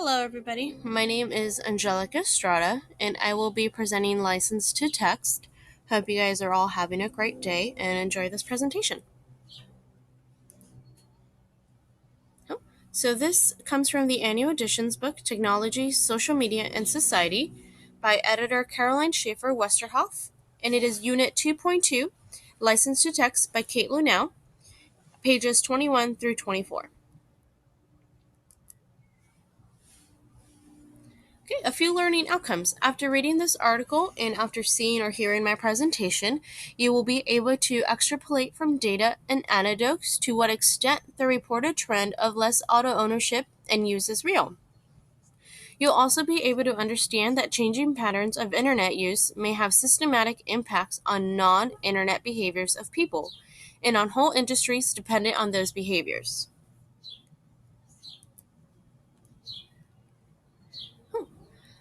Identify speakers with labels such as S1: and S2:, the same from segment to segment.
S1: Hello, everybody. My name is Angelica Estrada, and I will be presenting License to Text. Hope you guys are all having a great day and enjoy this presentation. So, this comes from the annual editions book, Technology, Social Media, and Society, by editor Caroline Schaefer Westerhof, and it is Unit 2.2, License to Text by Kate Lunau, pages 21 through 24. Okay, a few learning outcomes. After reading this article and after seeing or hearing my presentation, you will be able to extrapolate from data and anecdotes to what extent the reported trend of less auto ownership and use is real. You'll also be able to understand that changing patterns of internet use may have systematic impacts on non-internet behaviors of people and on whole industries dependent on those behaviors.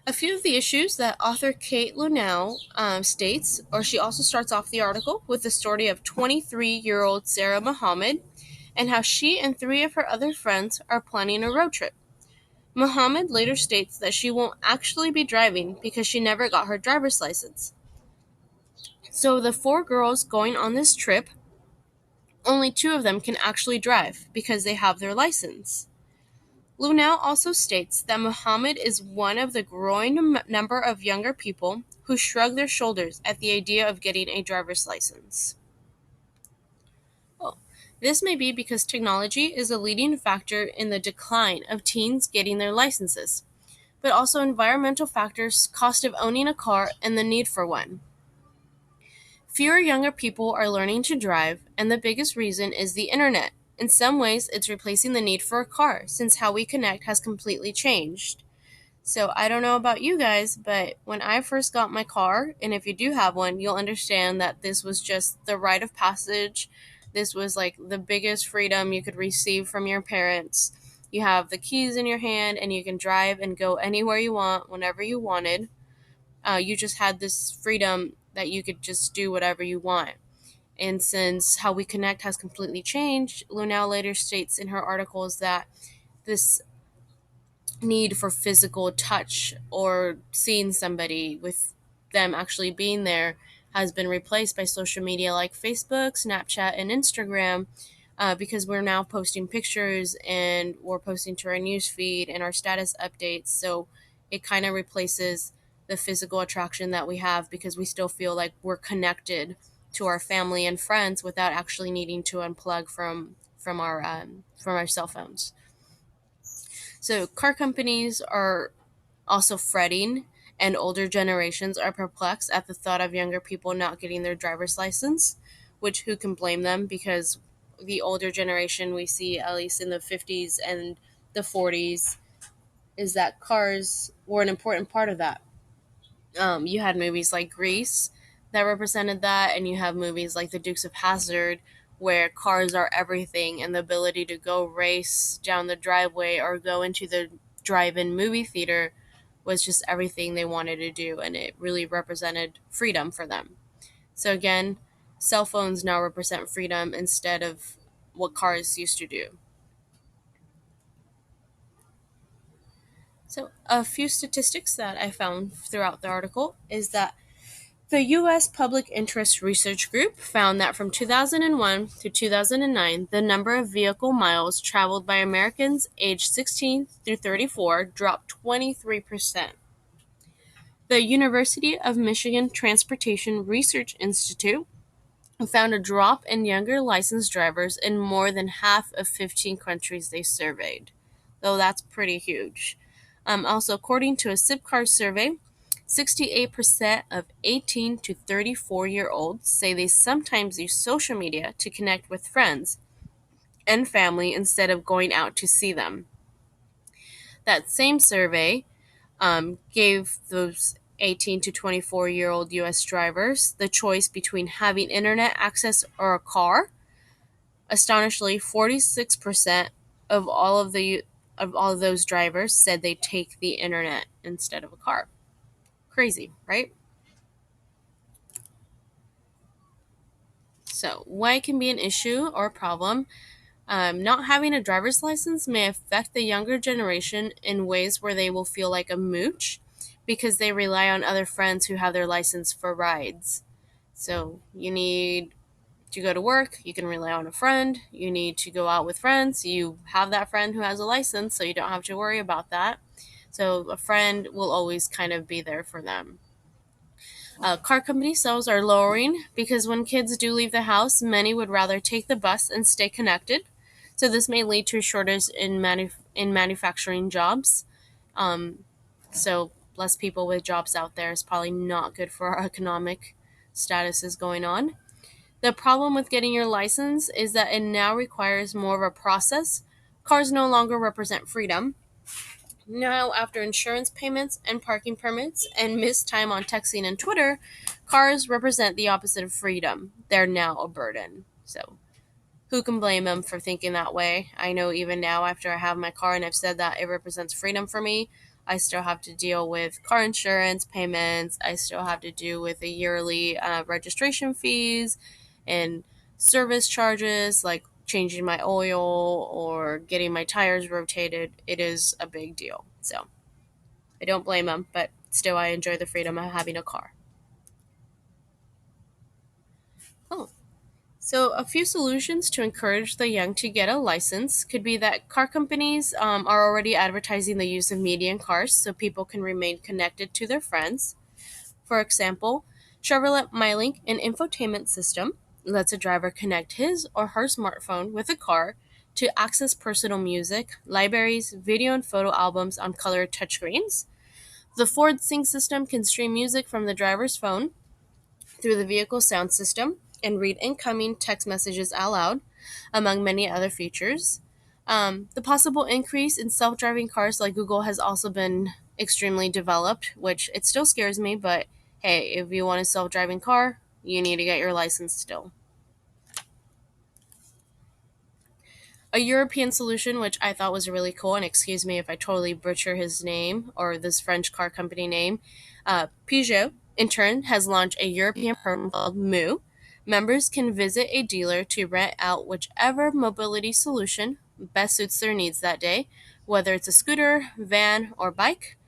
S1: A few of the issues that author Kate Lunau states, or she also starts off the article with the story of 23-year-old Sarah Muhammad and how she and three of her other friends are planning a road trip. Muhammad later states that she won't actually be driving because she never got her driver's license. So the four girls going on this trip, only two of them can actually drive because they have their license. Lunau also states that Muhammad is one of the growing number of younger people who shrug their shoulders at the idea of getting a driver's license. Well, this may be because technology is a leading factor in the decline of teens getting their licenses, but also environmental factors, cost of owning a car, and the need for one. Fewer younger people are learning to drive, and the biggest reason is the internet. In some ways, it's replacing the need for a car, since how we connect has completely changed. So I don't know about you guys, but when I first got my car, and if you do have one, you'll understand that this was just the rite of passage. This was like the biggest freedom you could receive from your parents. You have the keys in your hand, and you can drive and go anywhere you want, whenever you wanted. You just had this freedom that you could just do whatever you want. And since how we connect has completely changed, Lunau later states in her articles that this need for physical touch or seeing somebody with them actually being there has been replaced by social media like Facebook, Snapchat, and Instagram, because we're now posting pictures and we're posting to our news feed and our status updates. So it kind of replaces the physical attraction that we have because we still feel like we're connected to our family and friends without actually needing to unplug from our cell phones. So car companies are also fretting, and older generations are perplexed at the thought of younger people not getting their driver's license, which who can blame them because the older generation we see, at least in the 50s and the 40s, is that cars were an important part of that. You had movies like Grease that represented that, and you have movies like The Dukes of Hazzard where cars are everything, and the ability to go race down the driveway or go into the drive-in movie theater was just everything they wanted to do, and it really represented freedom for them. So again, cell phones now represent freedom instead of what cars used to do. So a few statistics that I found throughout the article is that the U.S. Public Interest Research Group found that from 2001 to 2009, the number of vehicle miles traveled by Americans aged 16 through 34 dropped 23%. The University of Michigan Transportation Research Institute found a drop in younger licensed drivers in more than half of 15 countries they surveyed, though that's pretty huge. Also, according to a Zipcar survey, 68% of 18 to 34-year-olds say they sometimes use social media to connect with friends and family instead of going out to see them. That same survey gave those 18 to 24-year-old U.S. drivers the choice between having internet access or a car. Astonishingly, 46% of all of those drivers said they take the internet instead of a car. Crazy, right? So, why it can be an issue or a problem? Not having a driver's license may affect the younger generation in ways where they will feel like a mooch because they rely on other friends who have their license for rides. So you need to go to work, you can rely on a friend. You need to go out with friends, you have that friend who has a license, so you don't have to worry about that. So a friend will always kind of be there for them. Car company sales are lowering because when kids do leave the house, many would rather take the bus and stay connected. So this may lead to a shortage in manufacturing jobs. Um, so less people with jobs out there is probably not good for our economic statuses going on. The problem with getting your license is that it now requires more of a process. Cars no longer represent freedom. Now, after insurance payments and parking permits and missed time on texting and Twitter, cars represent the opposite of freedom. They're now a burden. So, who can blame them for thinking that way? I know even now, after I have my car and I've said that it represents freedom for me, I still have to deal with car insurance payments. I still have to deal with the yearly registration fees and service charges, like changing my oil or getting my tires rotated. It is a big deal. So I don't blame them, but still, I enjoy the freedom of having a car. Oh, so, a few solutions to encourage the young to get a license could be that car companies are already advertising the use of media in cars so people can remain connected to their friends. For example, Chevrolet MyLink, an infotainment system, lets a driver connect his or her smartphone with a car to access personal music, libraries, video and photo albums on color touchscreens. The Ford Sync system can stream music from the driver's phone through the vehicle sound system and read incoming text messages out loud, among many other features. The possible increase in self driving cars like Google has also been extremely developed, which it still scares me, but hey, if you want a self driving car, you need to get your license still. A European solution, which I thought was really cool, and excuse me if I totally butcher his name or this French car company name, Peugeot, in turn, has launched a European program called Moo. Members can visit a dealer to rent out whichever mobility solution best suits their needs that day, whether it's a scooter, van, or bike.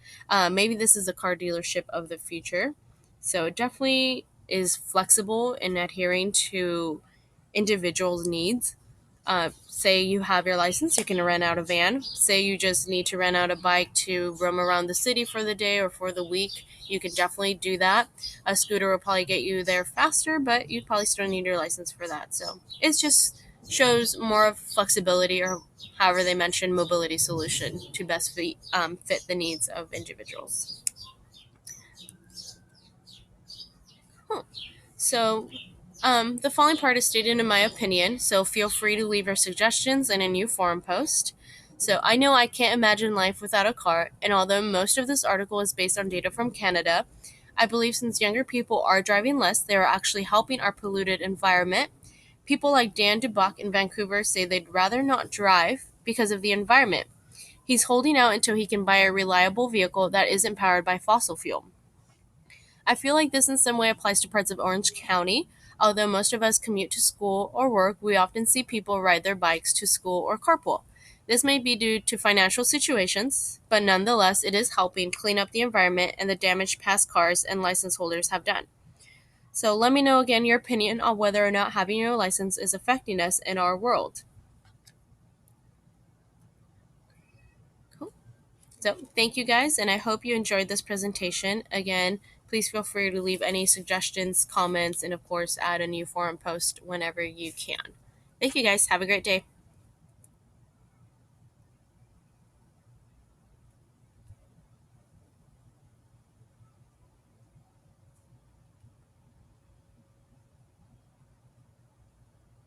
S1: Maybe this is a car dealership of the future. So it definitely is flexible in adhering to individuals' needs. Say you have your license, you can rent out a van. Say you just need to rent out a bike to roam around the city for the day or for the week, you can definitely do that. A scooter will probably get you there faster, but you probably still need your license for that. So it just shows more of flexibility, or however they mention mobility solution, to best fit the needs of individuals. Huh. So the following part is stated in my opinion, so feel free to leave your suggestions in a new forum post. So I know I can't imagine life without a car, and although most of this article is based on data from Canada, I believe since younger people are driving less, they are actually helping our polluted environment. People like Dan Dubuck in Vancouver say they'd rather not drive because of the environment. He's holding out until he can buy a reliable vehicle that isn't powered by fossil fuel. I feel like this in some way applies to parts of Orange County. Although most of us commute to school or work, we often see people ride their bikes to school or carpool. This may be due to financial situations, but nonetheless, it is helping clean up the environment and the damage past cars and license holders have done. So let me know again your opinion on whether or not having your license is affecting us in our world. Cool. So thank you guys, and I hope you enjoyed this presentation. Again, please feel free to leave any suggestions, comments, and of course, add a new forum post whenever you can. Thank you guys. Have a great day.